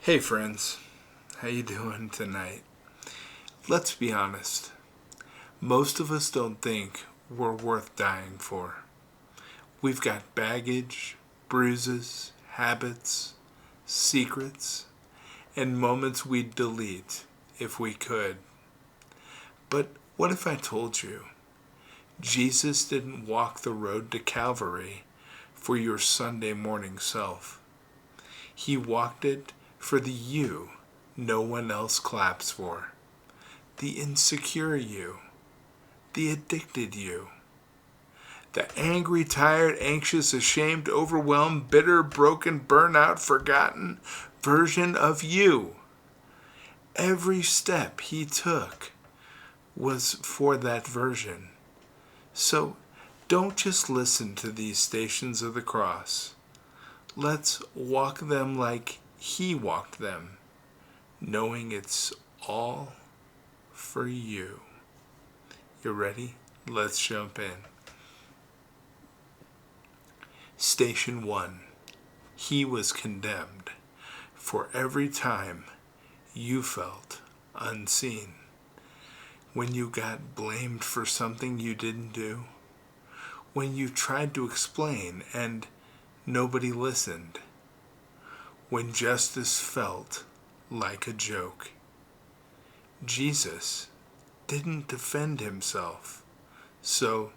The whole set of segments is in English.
Hey friends, how you doing tonight? Let's be honest. Most of us don't think we're worth dying for. We've got baggage, bruises, habits, secrets, and moments we'd delete if we could. But what if I told you Jesus didn't walk the road to Calvary for your Sunday morning self? He walked it for the you no one else claps for. The insecure you. The addicted you. The angry, tired, anxious, ashamed, overwhelmed, bitter, broken, burnout, forgotten version of you. Every step he took was for that version. So don't just listen to these stations of the cross. Let's walk them like he walked them, knowing it's all for you. You ready? Let's jump in. Station 1. He was condemned for every time you felt unseen. When you got blamed for something you didn't do. When you tried to explain and nobody listened. When justice felt like a joke. Jesus didn't defend himself, so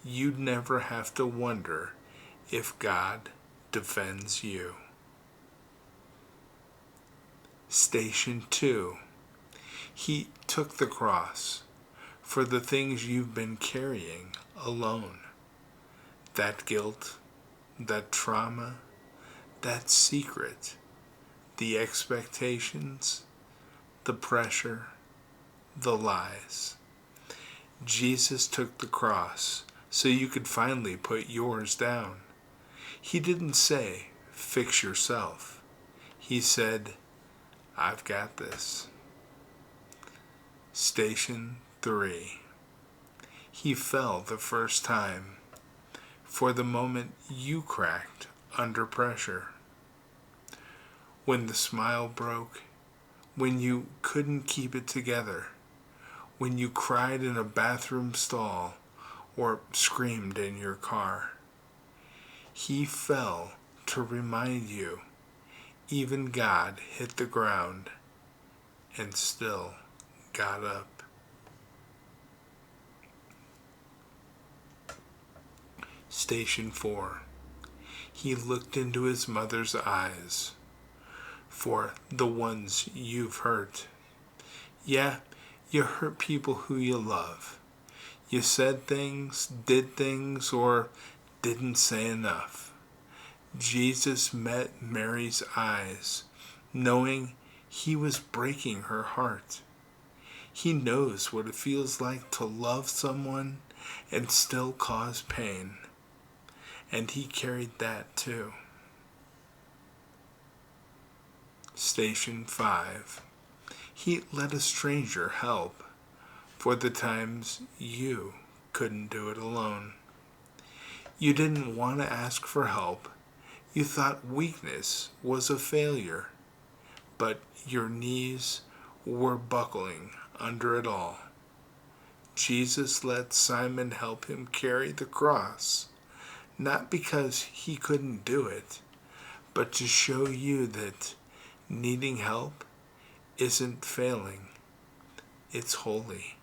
you'd never have to wonder if God defends you. Station 2. He took the cross for the things you've been carrying alone. That guilt, that trauma, that secret, the expectations, the pressure, the lies. Jesus took the cross so you could finally put yours down. He didn't say, fix yourself. He said, I've got this. Station 3. He fell the first time for the moment you cracked under pressure. When the smile broke, when you couldn't keep it together, when you cried in a bathroom stall or screamed in your car. He fell to remind you even God hit the ground and still got up. Station 4. He looked into his mother's eyes for the ones you've hurt. Yeah, you hurt people who you love. You said things, did things, or didn't say enough. Jesus met Mary's eyes, knowing he was breaking her heart. He knows what it feels like to love someone and still cause pain. And he carried that too. Station 5. He let a stranger help for the times you couldn't do it alone. You didn't want to ask for help. You thought weakness was a failure, but your knees were buckling under it all. Jesus let Simon help him carry the cross, not because he couldn't do it, but to show you that needing help isn't failing, it's holy.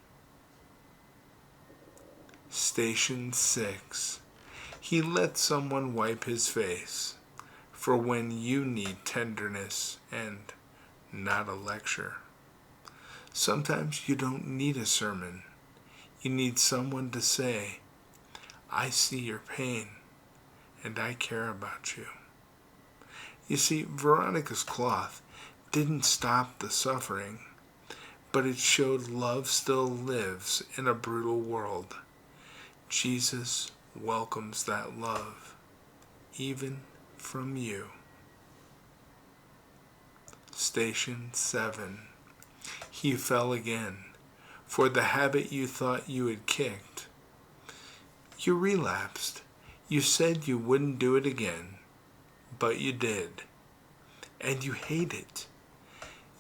Station 6. He let someone wipe his face for when you need tenderness and not a lecture. Sometimes you don't need a sermon. You need someone to say, I see your pain and I care about you. You see, Veronica's cloth didn't stop the suffering, but it showed love still lives in a brutal world. Jesus welcomes that love, even from you. Station 7. He fell again for the habit you thought you had kicked. You relapsed. You said you wouldn't do it again, but you did. And you hate it.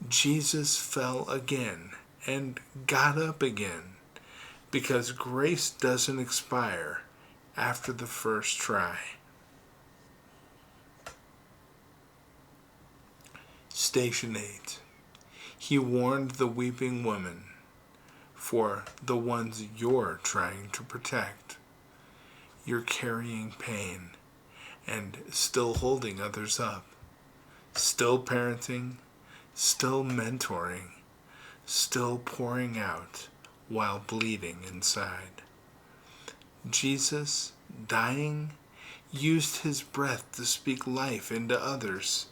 Jesus fell again and got up again, because grace doesn't expire after the first try. Station 8. He warned the weeping woman, for the ones you're trying to protect. You're carrying pain and still holding others up, still parenting, still mentoring, still pouring out while bleeding inside. Jesus, dying, used his breath to speak life into others.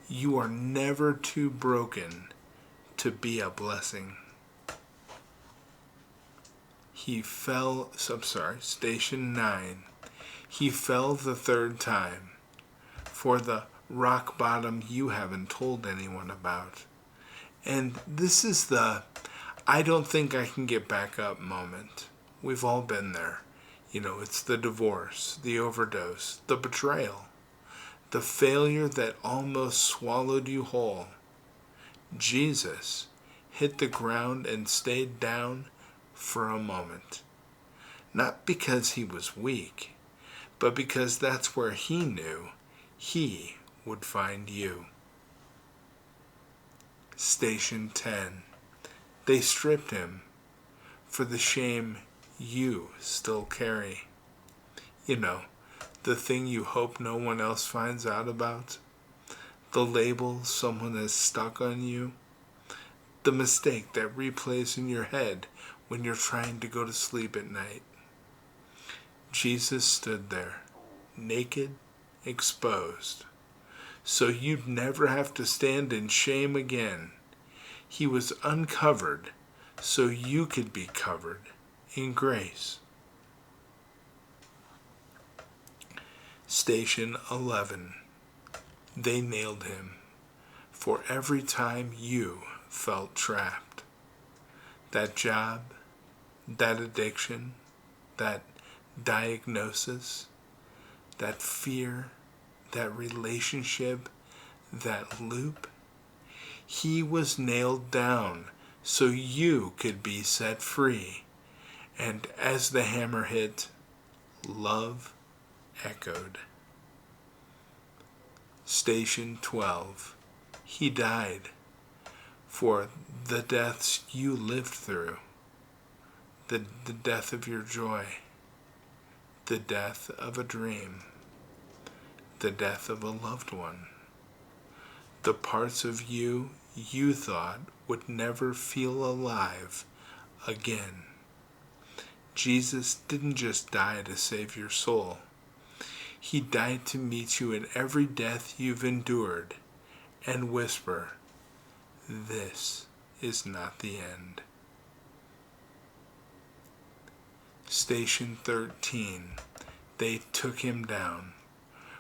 You are never too broken to be a blessing. Station 9. He fell the third time, for the rock bottom you haven't told anyone about. And this is the I don't think I can get back up moment. We've all been there. It's the divorce, the overdose, the betrayal, the failure that almost swallowed you whole. Jesus hit the ground and stayed down for a moment. Not because he was weak, but because that's where he knew he would find you. Station 10. They stripped him for the shame you still carry. The thing you hope no one else finds out about. The label someone has stuck on you. The mistake that replays in your head when you're trying to go to sleep at night. Jesus stood there, naked, exposed, so you'd never have to stand in shame again. He was uncovered so you could be covered in grace. Station 11. They nailed him for every time you felt trapped. That job, that addiction, that diagnosis, that fear, that relationship, that loop. He was nailed down so you could be set free. And as the hammer hit, love echoed. Station 12. He died for the deaths you lived through. The death of your joy. The death of a dream. The death of a loved one. The parts of you thought would never feel alive again. Jesus didn't just die to save your soul. He died to meet you in every death you've endured and whisper, "This is not the end." Station 13. They took him down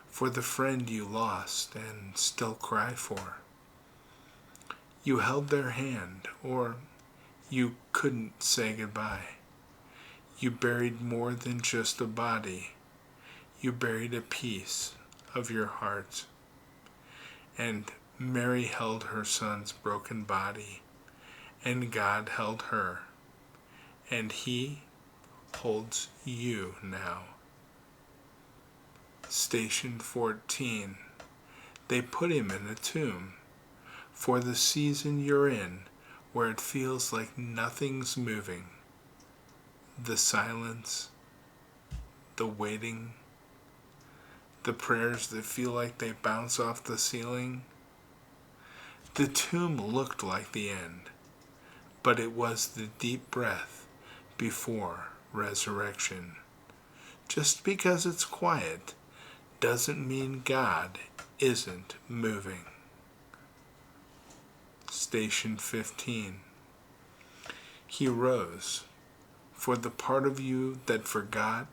for the friend you lost and still cry for. You held their hand, or you couldn't say goodbye. You buried more than just a body. You buried a piece of your heart. And Mary held her son's broken body, and God held her, and he holds you now. Station 14. They put him in a tomb for the season you're in, where it feels like nothing's moving. The silence, the waiting, the prayers that feel like they bounce off the ceiling. The tomb looked like the end, but it was the deep breath before resurrection. Just because it's quiet doesn't mean God isn't moving. Station 15. He rose for the part of you that forgot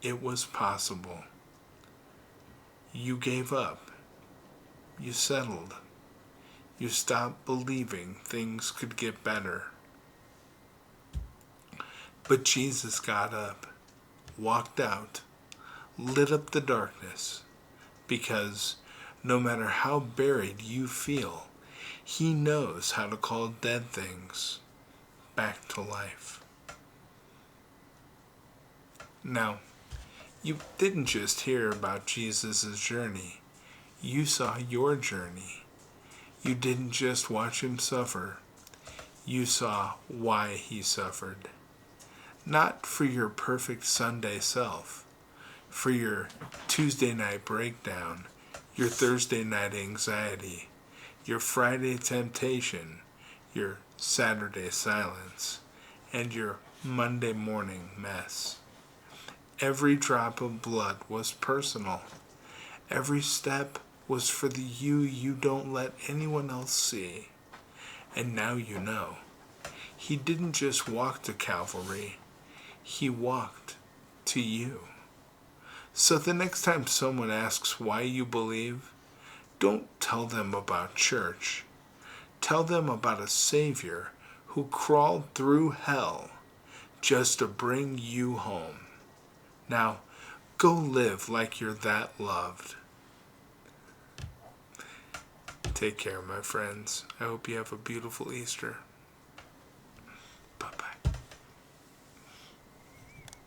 it was possible. You gave up. You settled. You stopped believing things could get better. But Jesus got up, walked out, lit up the darkness, because no matter how buried you feel, He knows how to call dead things back to life. Now, you didn't just hear about Jesus' journey. You saw your journey. You didn't just watch him suffer. You saw why he suffered. Not for your perfect Sunday self, for your Tuesday night breakdown, your Thursday night anxiety, your Friday temptation, your Saturday silence, and your Monday morning mess. Every drop of blood was personal. Every step was for the you don't let anyone else see. And now you know. He didn't just walk to Calvary. He walked to you. So the next time someone asks why you believe, don't tell them about church. Tell them about a Savior who crawled through hell just to bring you home. Now, go live like you're that loved. Take care, my friends. I hope you have a beautiful Easter.